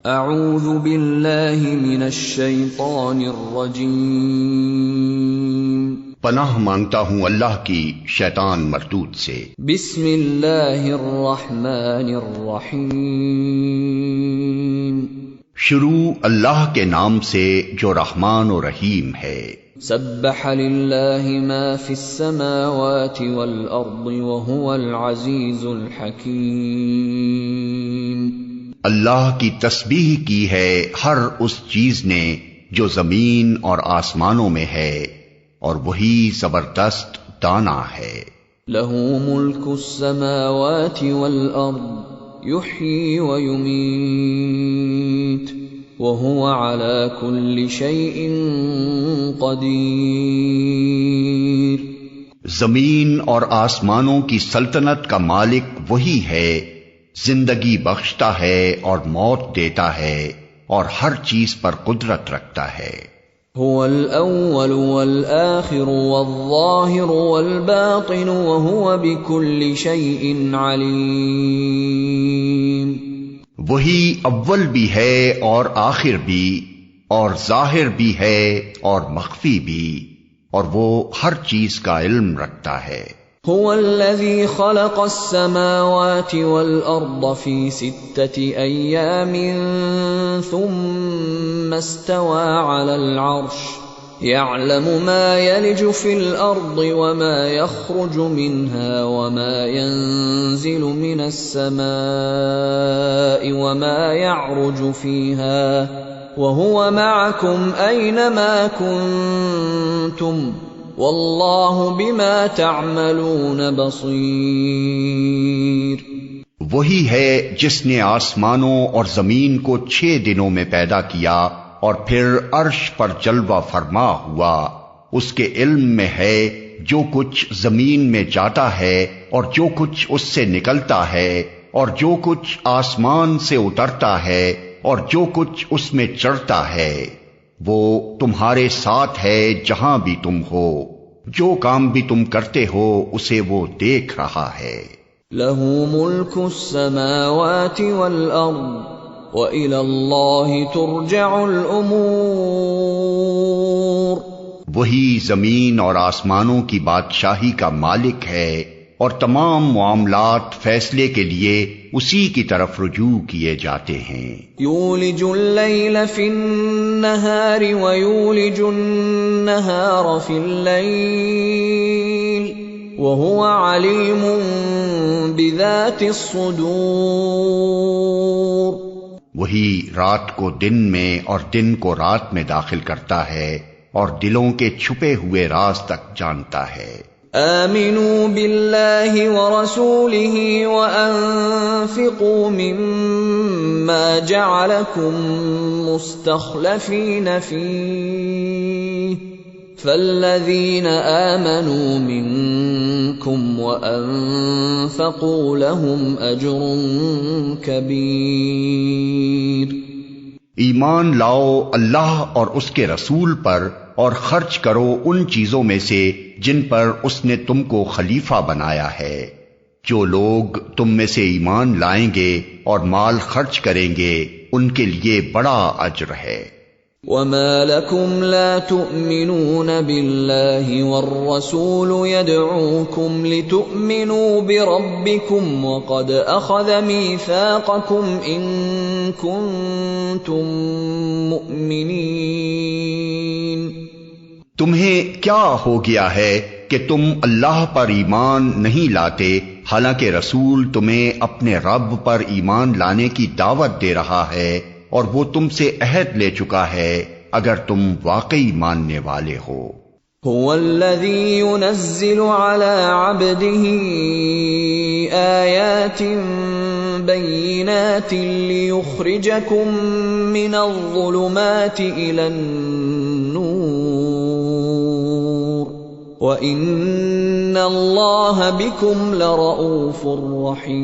اعوذ باللہ من الشیطان الرجیم، پناہ مانگتا ہوں اللہ کی شیطان مردود سے۔ بسم اللہ الرحمن الرحیم، شروع اللہ کے نام سے جو رحمان و رحیم ہے۔ سبح للہ ما فی السماوات والارض وهو العزیز الحکیم، اللہ کی تسبیح کی ہے ہر اس چیز نے جو زمین اور آسمانوں میں ہے، اور وہی زبردست دانا ہے۔ لہ ملک السماوات والارض یحیی ویمیت وهو على كل شيء قدیر، زمین اور آسمانوں کی سلطنت کا مالک وہی ہے، زندگی بخشتا ہے اور موت دیتا ہے، اور ہر چیز پر قدرت رکھتا ہے۔ هو الاول والآخر والظاہر والباطن وهو بكل شيء علیم، وہی اول بھی ہے اور آخر بھی، اور ظاہر بھی ہے اور مخفی بھی، اور وہ ہر چیز کا علم رکھتا ہے۔ هو الذي خلق السماوات والأرض في 6 أيام ثم استوى على العرش يعلم ما يلج في الأرض وما يخرج منها وما ينزل من السماء وما يعرج فيها وهو معكم أينما كنتم واللہ بما تعملون بصیر، وہی ہے جس نے آسمانوں اور زمین کو 6 دنوں میں پیدا کیا اور پھر عرش پر جلوہ فرما ہوا، اس کے علم میں ہے جو کچھ زمین میں جاتا ہے اور جو کچھ اس سے نکلتا ہے، اور جو کچھ آسمان سے اترتا ہے اور جو کچھ اس میں چڑھتا ہے، وہ تمہارے ساتھ ہے جہاں بھی تم ہو، جو کام بھی تم کرتے ہو اسے وہ دیکھ رہا ہے۔ لہ ملک السماوات والارض وإلی اللہ ترجع الامور، وہی زمین اور آسمانوں کی بادشاہی کا مالک ہے، اور تمام معاملات فیصلے کے لیے اسی کی طرف رجوع کیے جاتے ہیں۔ یولج اللیل فی النہار ویولج النہار فی اللیل وہو علیم بذات الصدور، وہی رات کو دن میں اور دن کو رات میں داخل کرتا ہے، اور دلوں کے چھپے ہوئے راز تک جانتا ہے۔ آمنوا باللہ ورسولہ وانفقوا مما جعلکم مستخلفین فیہ فالذین آمنوا منکم وانفقوا لهم اجر کبیر، ایمان لاؤ اللہ اور اس کے رسول پر، اور خرچ کرو ان چیزوں میں سے جن پر اس نے تم کو خلیفہ بنایا ہے۔ جو لوگ تم میں سے ایمان لائیں گے اور مال خرچ کریں گے ان کے لیے بڑا اجر ہے۔ وما لكم لا تؤمنون بالله والرسول يدعوكم لتؤمنوا بربكم وقد أخذ ميثاقكم إن كنتم مؤمنين، تمہیں کیا ہو گیا ہے کہ تم اللہ پر ایمان نہیں لاتے، حالانکہ رسول تمہیں اپنے رب پر ایمان لانے کی دعوت دے رہا ہے، اور وہ تم سے عہد لے چکا ہے اگر تم واقعی ماننے والے ہو۔ هو الذي ينزل على عبده آيات بينات ليخرجكم من الظلمات إلى النور وَإِنَّ اللَّهَ بِكُمْ لَرَءُوفٌ رَحِيمٌ،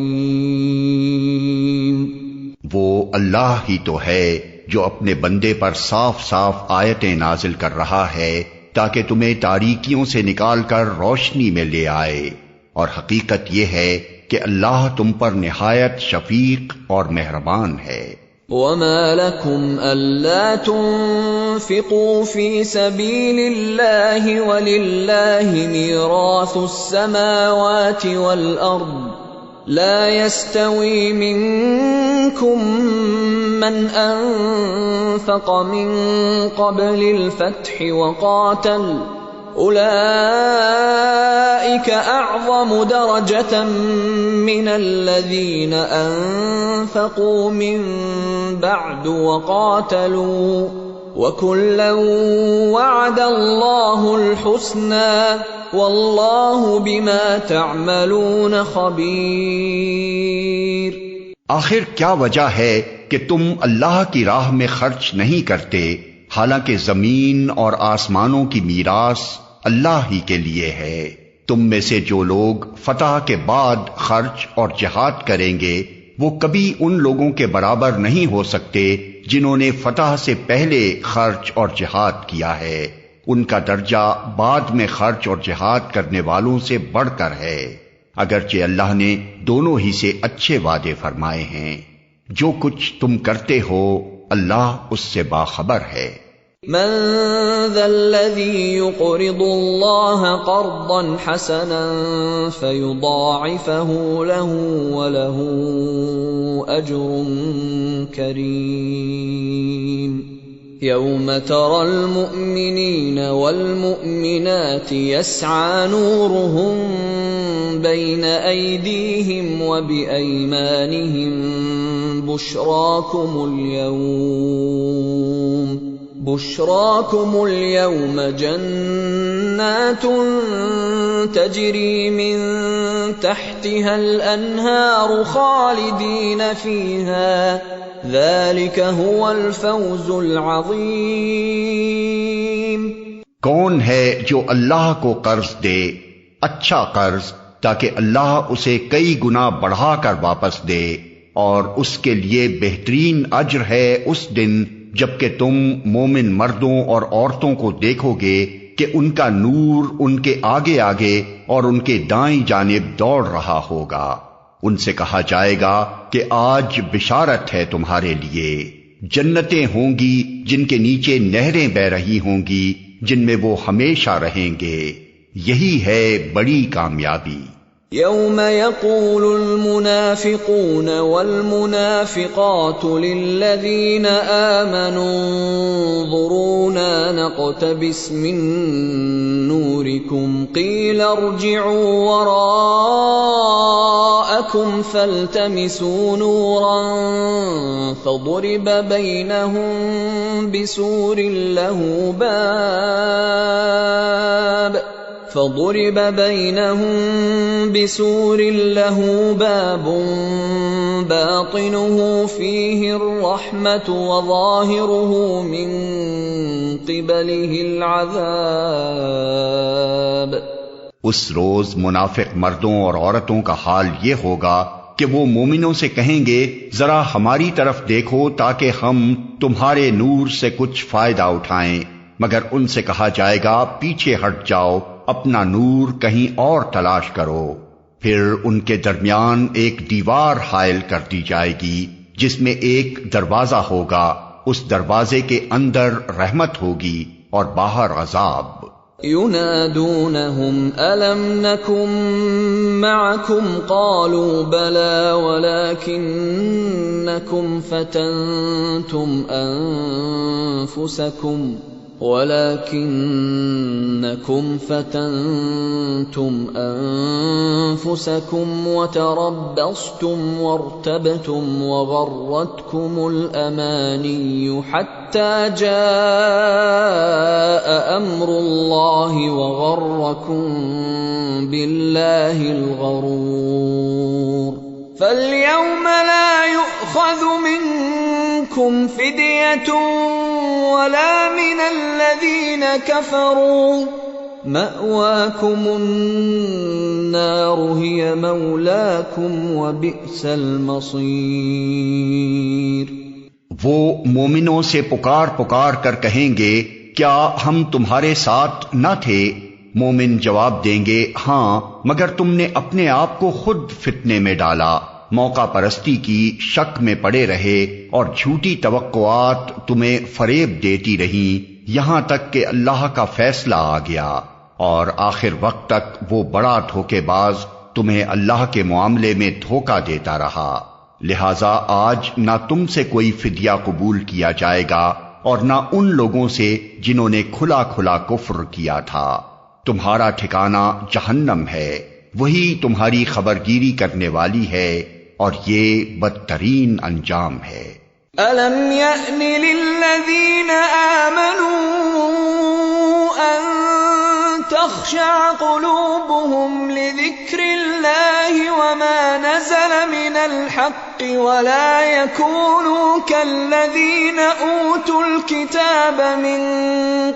وہ اللہ ہی تو ہے جو اپنے بندے پر صاف صاف آیتیں نازل کر رہا ہے تاکہ تمہیں تاریکیوں سے نکال کر روشنی میں لے آئے، اور حقیقت یہ ہے کہ اللہ تم پر نہایت شفیق اور مہربان ہے۔ وما لكم ألا تنفقوا في سبيل الله ولله ميراث السماوات والأرض لا يستوي منكم من أنفق من قبل الفتح وقاتل أولئك أعظم درجة من الذين أنفقوا من بعد وقاتلوا وكلا وعد الله الحسنى والله بما تعملون خبير۔ آخر کیا وجہ ہے کہ تم اللہ کی راہ میں خرچ نہیں کرتے حالانکہ زمین اور آسمانوں کی میراث اللہ ہی کے لیے ہے؟ تم میں سے جو لوگ فتح کے بعد خرچ اور جہاد کریں گے وہ کبھی ان لوگوں کے برابر نہیں ہو سکتے جنہوں نے فتح سے پہلے خرچ اور جہاد کیا ہے۔ ان کا درجہ بعد میں خرچ اور جہاد کرنے والوں سے بڑھ کر ہے، اگرچہ اللہ نے دونوں ہی سے اچھے وعدے فرمائے ہیں۔ جو کچھ تم کرتے ہو اللہ اس سے باخبر ہے۔ من ذا الذي يقرض الله قرضا حسنا فيضاعفه له وله أجر كريم يوم ترى المؤمنين والمؤمنات يسعى نورهم بين أيديهم وبأيمانهم بشراكم اليوم جنات تجري من تحتها الأنهار خالدين فيها ذلك هو الفوز العظيم۔ کون ہے جو اللہ کو قرض دے اچھا قرض تاکہ اللہ اسے کئی گنا بڑھا کر واپس دے، اور اس کے لیے بہترین اجر ہے اس دن جبکہ تم مومن مردوں اور عورتوں کو دیکھو گے کہ ان کا نور ان کے آگے آگے اور ان کے دائیں جانب دوڑ رہا ہوگا۔ ان سے کہا جائے گا کہ آج بشارت ہے تمہارے لیے، جنتیں ہوں گی جن کے نیچے نہریں بہ رہی ہوں گی جن میں وہ ہمیشہ رہیں گے، یہی ہے بڑی کامیابی۔ يوم يقول المنافقون والمنافقات للذين آمنوا انظرونا نقتبس من نوركم قيل ارجعوا وراءكم فالتمسوا نورا فضرب بينهم بسور له باب باطنه فيه الرحمة وظاهره من قبله العذاب۔ اس روز منافق مردوں اور عورتوں کا حال یہ ہوگا کہ وہ مومنوں سے کہیں گے ذرا ہماری طرف دیکھو تاکہ ہم تمہارے نور سے کچھ فائدہ اٹھائیں، مگر ان سے کہا جائے گا پیچھے ہٹ جاؤ، اپنا نور کہیں اور تلاش کرو۔ پھر ان کے درمیان ایک دیوار حائل کر دی جائے گی جس میں ایک دروازہ ہوگا، اس دروازے کے اندر رحمت ہوگی اور باہر عذاب۔ ينادونهم ألم نكن معكم قالوا بلى ولكنكم فتنتم أنفسكم وتربصتم وارتبتم وغرتكم الأماني حتى جاء أمر الله وغركم بالله الغرور فاليوم لا يؤخذ منكم فدية ولا من الذين كفروا مأواكم النار هي مولاكم وبئس المصير۔ وہ مومنوں سے پکار پکار کر کہیں گے کیا ہم تمہارے ساتھ نہ تھے؟ مومن جواب دیں گے ہاں، مگر تم نے اپنے آپ کو خود فتنے میں ڈالا، موقع پرستی کی شک میں پڑے رہے اور جھوٹی توقعات تمہیں فریب دیتی رہیں، یہاں تک کہ اللہ کا فیصلہ آ گیا، اور آخر وقت تک وہ بڑا دھوکے باز تمہیں اللہ کے معاملے میں دھوکہ دیتا رہا۔ لہذا آج نہ تم سے کوئی فدیہ قبول کیا جائے گا اور نہ ان لوگوں سے جنہوں نے کھلا کھلا کفر کیا تھا۔ تمہارا ٹھکانہ جہنم ہے، وہی تمہاری خبرگیری کرنے والی ہے، اور یہ بدترین انجام ہے۔ أَلَمْ يَأْنِ لِلَّذِينَ آمَنُوا أَن تَخْشَعَ قُلُوبُهُمْ لِذِكْرِ اللَّهِ وَمَا نَزَلَ مِنَ الْحَقِّ وَلَا يَكُونُوا كَالَّذِينَ أُوتُوا الْكِتَابَ مِن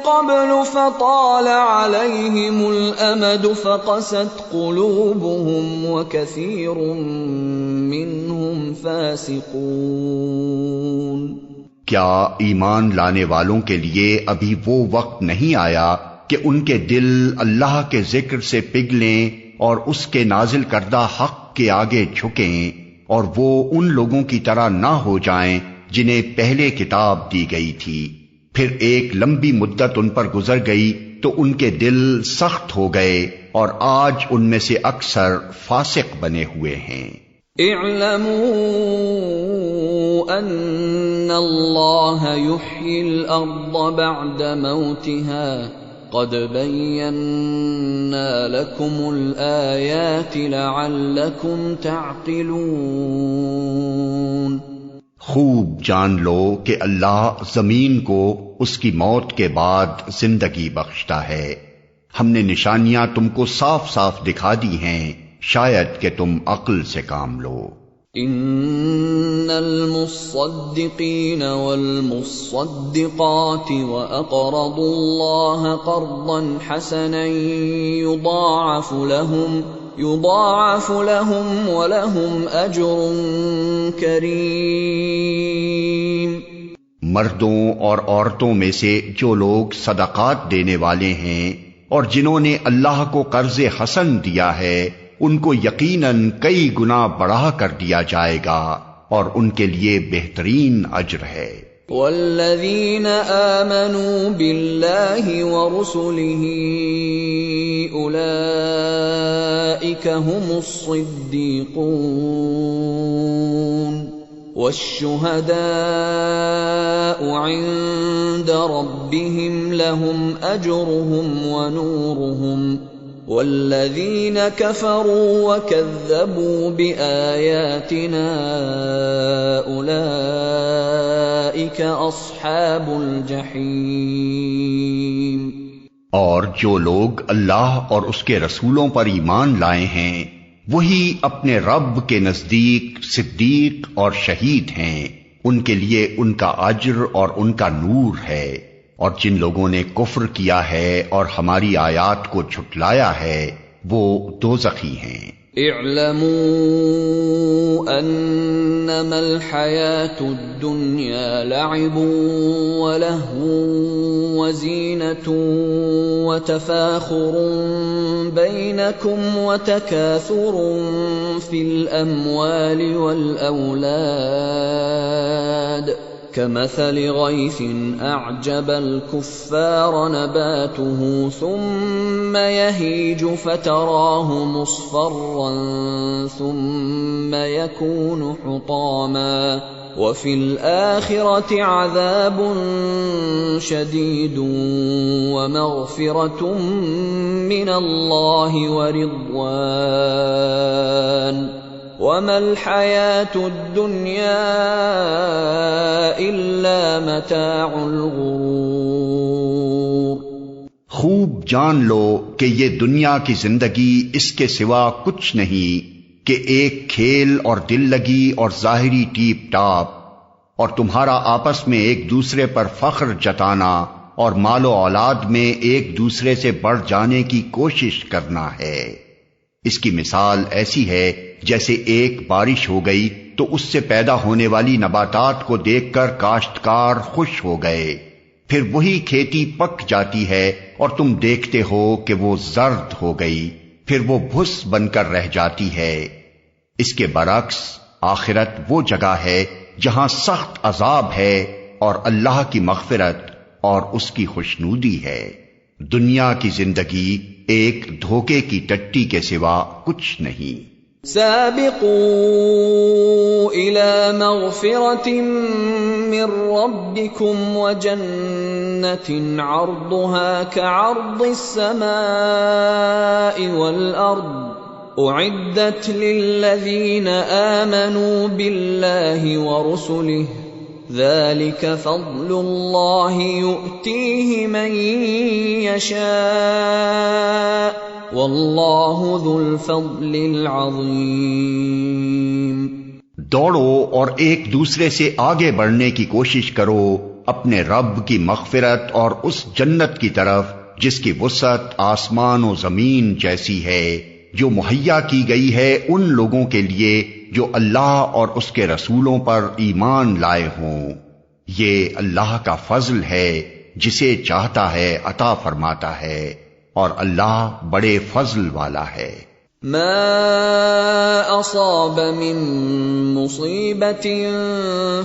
قَبْلُ فَطَالَ عَلَيْهِمُ الْأَمَدُ فَقَسَتْ قُلُوبُهُمْ وَكَثِيرٌ مِّنْهُمْ فَاسِقُونَ۔ کیا ایمان لانے والوں کے لیے ابھی وہ وقت نہیں آیا کہ ان کے دل اللہ کے ذکر سے پگھلیں اور اس کے نازل کردہ حق کے آگے جھکیں، اور وہ ان لوگوں کی طرح نہ ہو جائیں جنہیں پہلے کتاب دی گئی تھی، پھر ایک لمبی مدت ان پر گزر گئی تو ان کے دل سخت ہو گئے، اور آج ان میں سے اکثر فاسق بنے ہوئے ہیں۔ اعلموا ان اللہ یحیی الارض بعد موتها قد بیننا لکم الآیات لعلکم تعقلون۔ خوب جان لو کہ اللہ زمین کو اس کی موت کے بعد زندگی بخشتا ہے۔ ہم نے نشانیاں تم کو صاف صاف دکھا دی ہیں، شاید کہ تم عقل سے کام لو۔ ان المصدقین والمصدقات واقرضوا اللہ قرضا حسنا یضاعف لهم ولهم اجر کریم۔ مردوں اور عورتوں میں سے جو لوگ صدقات دینے والے ہیں اور جنہوں نے اللہ کو قرض حسن دیا ہے، ان کو یقیناً کئی گنا بڑھا کر دیا جائے گا، اور ان کے لیے بہترین اجر ہے۔ والذین آمنوا باللہ ورسلہ اولئک هم الصدیقون والشہداء عند ربهم لهم اجرهم ونورهم والذین کفروا وکذبوا بآیاتنا اولئک اصحاب الجحیم۔ اور جو لوگ اللہ اور اس کے رسولوں پر ایمان لائے ہیں وہی اپنے رب کے نزدیک صدیق اور شہید ہیں، ان کے لیے ان کا اجر اور ان کا نور ہے، اور جن لوگوں نے کفر کیا ہے اور ہماری آیات کو جھٹلایا ہے وہ دوزخی ہیں۔ اعلموا انما الحیاة الدنیا لعب ولہو وزینة وتفاخر بینکم وتکاثر فی الاموال والاولاد كمثل غيث أعجب الكفار نباته ثم يهيج فتراه مصفرا ثم يكون حطاما وفي الآخرة عذاب شديد ومغفرة من الله ورضوان وَمَا الْحَيَاةُ الدُّنْيَا إِلَّا مَتَاعُ الْغُرُورِ۔ خوب جان لو کہ یہ دنیا کی زندگی اس کے سوا کچھ نہیں کہ ایک کھیل اور دل لگی اور ظاہری ٹیپ ٹاپ، اور تمہارا آپس میں ایک دوسرے پر فخر جتانا اور مال و اولاد میں ایک دوسرے سے بڑھ جانے کی کوشش کرنا ہے۔ اس کی مثال ایسی ہے جیسے ایک بارش ہو گئی تو اس سے پیدا ہونے والی نباتات کو دیکھ کر کاشتکار خوش ہو گئے، پھر وہی کھیتی پک جاتی ہے اور تم دیکھتے ہو کہ وہ زرد ہو گئی، پھر وہ بھس بن کر رہ جاتی ہے۔ اس کے برعکس آخرت وہ جگہ ہے جہاں سخت عذاب ہے اور اللہ کی مغفرت اور اس کی خوشنودی ہے۔ دنیا کی زندگی ایک دھوکے کی ٹٹی کے سوا کچھ نہیں۔ سابقوا إلى مغفرة من ربكم وجنة عرضها كعرض السماء والأرض أعدت للذين آمنوا بالله ورسله ذلك فضل الله يؤتيه من يشاء واللہ ذو الفضل العظیم۔ دوڑو اور ایک دوسرے سے آگے بڑھنے کی کوشش کرو اپنے رب کی مغفرت اور اس جنت کی طرف جس کی وسعت آسمان و زمین جیسی ہے، جو مہیا کی گئی ہے ان لوگوں کے لیے جو اللہ اور اس کے رسولوں پر ایمان لائے ہوں۔ یہ اللہ کا فضل ہے، جسے چاہتا ہے عطا فرماتا ہے، اور اللہ بڑے فضل والا ہے۔ ما اصاب من مصیبت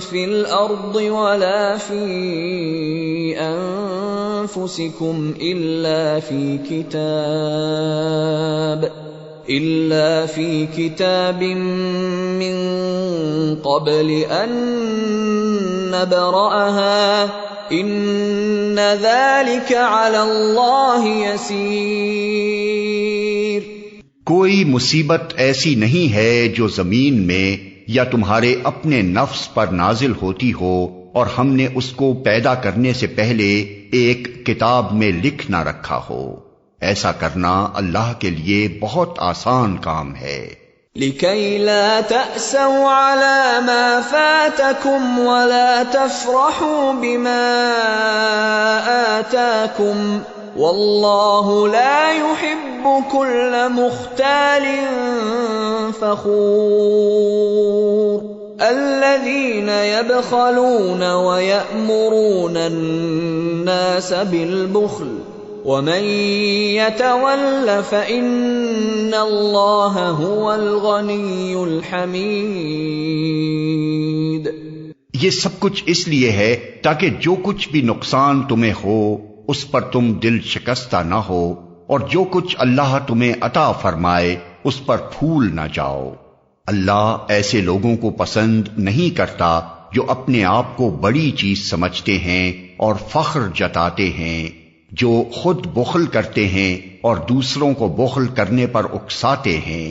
فی الارض ولا فی انفسکم الا فی کتاب من قبل ان نبرأها ان ذلك علی اللہ یسیر۔ کوئی مصیبت ایسی نہیں ہے جو زمین میں یا تمہارے اپنے نفس پر نازل ہوتی ہو اور ہم نے اس کو پیدا کرنے سے پہلے ایک کتاب میں لکھ نہ رکھا ہو۔ ایسا کرنا اللہ کے لیے بہت آسان کام ہے۔ لِكَيْ لَا تَأْسَوْا عَلَى مَا فَاتَكُمْ وَلَا تَفْرَحُوا بِمَا آتَاكُمْ وَاللَّهُ لَا يُحِبُّ كُلَّ مُخْتَالٍ فَخُورٍ الَّذِينَ يَبْخَلُونَ وَيَأْمُرُونَ النَّاسَ بِالْبُخْلِ وَمَن يَتَوَلَّ فَإِنَّ اللَّهَ هُوَ الْغَنِيُّ الْحَمِيدُ۔ یہ سب کچھ اس لیے ہے تاکہ جو کچھ بھی نقصان تمہیں ہو اس پر تم دل شکستہ نہ ہو، اور جو کچھ اللہ تمہیں عطا فرمائے اس پر پھول نہ جاؤ۔ اللہ ایسے لوگوں کو پسند نہیں کرتا جو اپنے آپ کو بڑی چیز سمجھتے ہیں اور فخر جتاتے ہیں، جو خود بخل کرتے ہیں اور دوسروں کو بخل کرنے پر اکساتے ہیں۔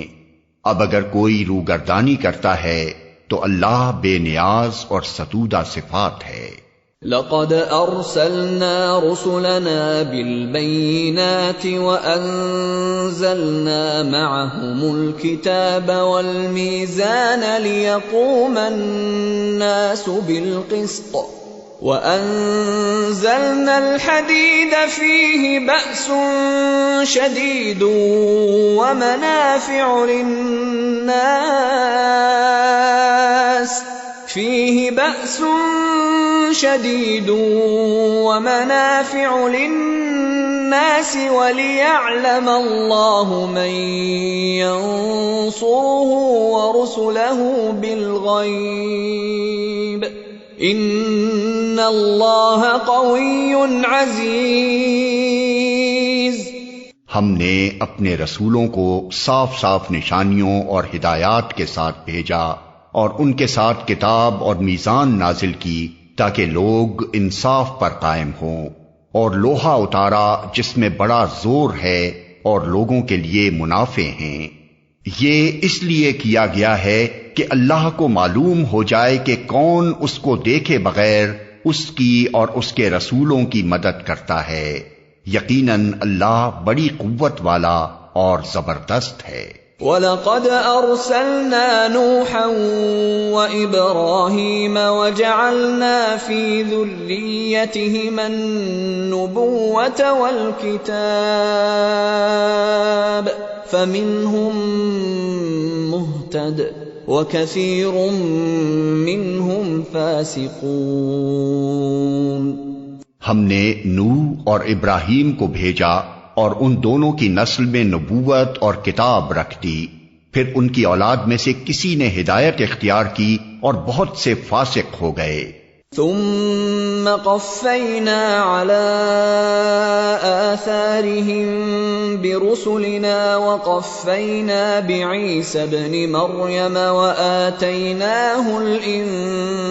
اب اگر کوئی روگردانی کرتا ہے تو اللہ بے نیاز اور ستودہ صفات ہے۔ لقد ارسلنا رسلنا بالبينات وانزلنا معهم الكتاب والميزان ليقوم الناس بالقسط وأنزلنا الحديد فيه بأس شديد ومنافع للناس وليعلم الله من ينصره ورسله بالغيب ان اللہ قوی عزیز۔ ہم نے اپنے رسولوں کو صاف صاف نشانیوں اور ہدایات کے ساتھ بھیجا اور ان کے ساتھ کتاب اور میزان نازل کی تاکہ لوگ انصاف پر قائم ہوں، اور لوہا اتارا جس میں بڑا زور ہے اور لوگوں کے لیے منافع ہیں۔ یہ اس لیے کیا گیا ہے کہ اللہ کو معلوم ہو جائے کہ کون اس کو دیکھے بغیر اس کی اور اس کے رسولوں کی مدد کرتا ہے۔ یقیناً اللہ بڑی قوت والا اور زبردست ہے۔ وَلَقَدْ أَرْسَلْنَا نُوحًا وَإِبْرَاهِيمَ وَجَعَلْنَا فِي ذُرِّيَّتِهِمَا النُّبُوَّةَ وَالْكِتَابَ فَمِنْهُمْ مُهْتَدٍ وَكَثِيرٌ مِّنْهُمْ فَاسِقُونَ۔ ہم نے نوح اور ابراہیم کو بھیجا اور ان دونوں کی نسل میں نبوت اور کتاب رکھ دی، پھر ان کی اولاد میں سے کسی نے ہدایت اختیار کی اور بہت سے فاسق ہو گئے۔ ثم قفينا على آثارهم برسلنا وقفينا بعيسى ابن مريم وآتيناه الإنجيل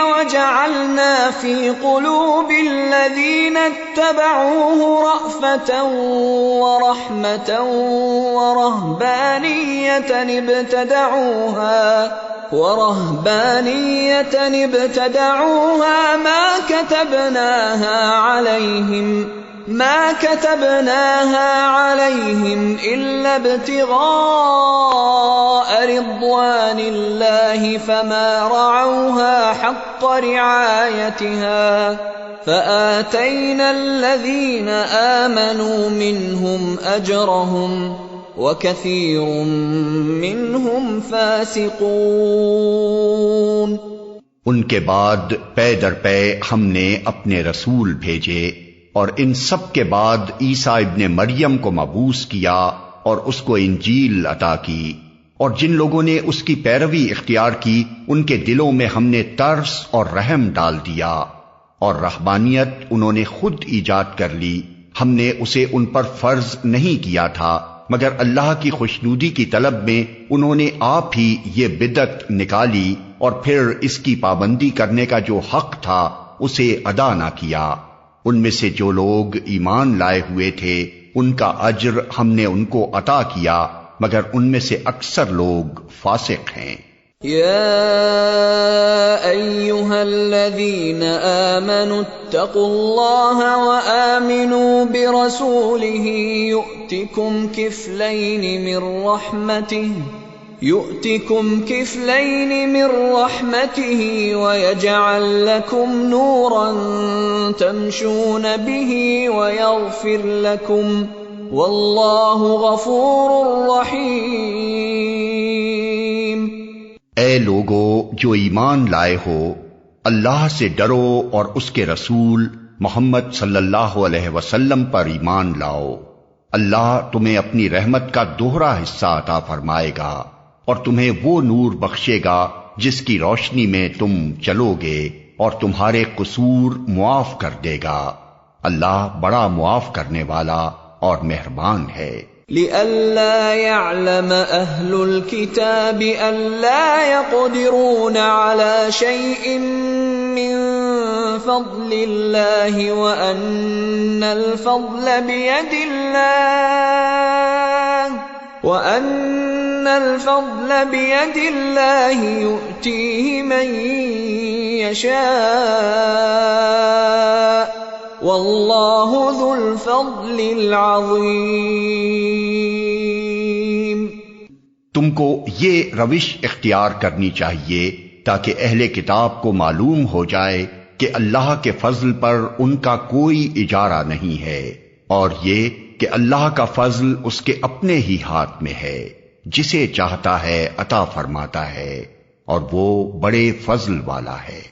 وجعلنا في قلوب الذين اتبعوه رأفة ورحمة ورهبانية ابتدعوها ما كتبناها عليهم إلا ابتغاء رضوان الله فما رعوها حق رعايتها فآتينا الذين آمنوا منهم أجرهم وكثير منهم فاسقون۔ ان کے بعد پے در پے ہم نے اپنے رسول بھیجے، اور ان سب کے بعد عیسیٰ ابن مریم کو مبعوث کیا اور اس کو انجیل عطا کی، اور جن لوگوں نے اس کی پیروی اختیار کی ان کے دلوں میں ہم نے ترس اور رحم ڈال دیا، اور رہبانیت انہوں نے خود ایجاد کر لی، ہم نے اسے ان پر فرض نہیں کیا تھا، مگر اللہ کی خوشنودی کی طلب میں انہوں نے آپ ہی یہ بدعت نکالی اور پھر اس کی پابندی کرنے کا جو حق تھا اسے ادا نہ کیا۔ ان میں سے جو لوگ ایمان لائے ہوئے تھے ان کا اجر ہم نے ان کو عطا کیا، مگر ان میں سے اکثر لوگ فاسق ہیں۔ یا ایھا الذین آمنوا اتقوا اللہ وآمنوا برسولہ يؤتكم كفلين من رحمته ويجعل لكم نورا تمشون به ويغفر لكم والله غفور رحيم۔ اے لوگو جو ایمان لائے ہو، اللہ سے ڈرو اور اس کے رسول محمد صلی اللہ علیہ وسلم پر ایمان لاؤ، اللہ تمہیں اپنی رحمت کا دوہرا حصہ عطا فرمائے گا اور تمہیں وہ نور بخشے گا جس کی روشنی میں تم چلو گے، اور تمہارے قصور معاف کر دے گا، اللہ بڑا معاف کرنے والا اور مہربان ہے۔ لئلا يعلم أهل الكتاب ألا يقدرون على شيء من فضل الله وأن الفضل بيد الله يؤتيه من يشاء والله ذو الفضل العظيم۔ تم کو یہ روش اختیار کرنی چاہیے تاکہ اہل کتاب کو معلوم ہو جائے کہ اللہ کے فضل پر ان کا کوئی اجارہ نہیں ہے، اور یہ کہ اللہ کا فضل اس کے اپنے ہی ہاتھ میں ہے، جسے چاہتا ہے عطا فرماتا ہے، اور وہ بڑے فضل والا ہے۔